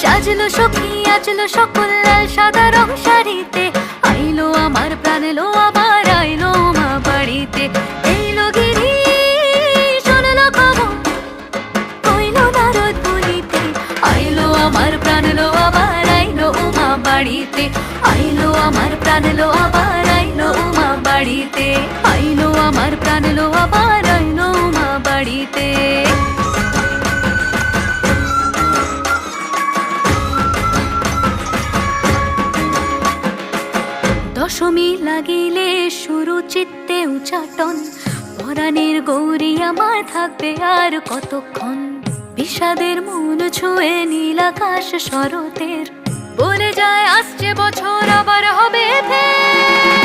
সাজলো সখী আজলো সকল লাল সাদা রং শাড়িতে, আইলো আমার প্রাণ এলো আবার আইলো মা বাড়িতে। এইলো গিরি শুনলো খবর কইলো নারদ বলিতে, আইলো আমার প্রাণ এলো আবার আইলো মা বাড়িতে। আইলো আমার প্রাণ এলো আবার আইলো মা বাড়িতে। আইলো আমার প্রাণ এলো আবার আইলো মা বাড়িতে। দশমী লাগিলে শুরু চিত্তে উচাটন, পরাণের গৌরী আমার থাকবে আর কতক্ষণ। বিষাদের মন ছুঁয়ে নীল আকাশ শরতের, বলে যায় আসছে বছর আবার হবে ফের।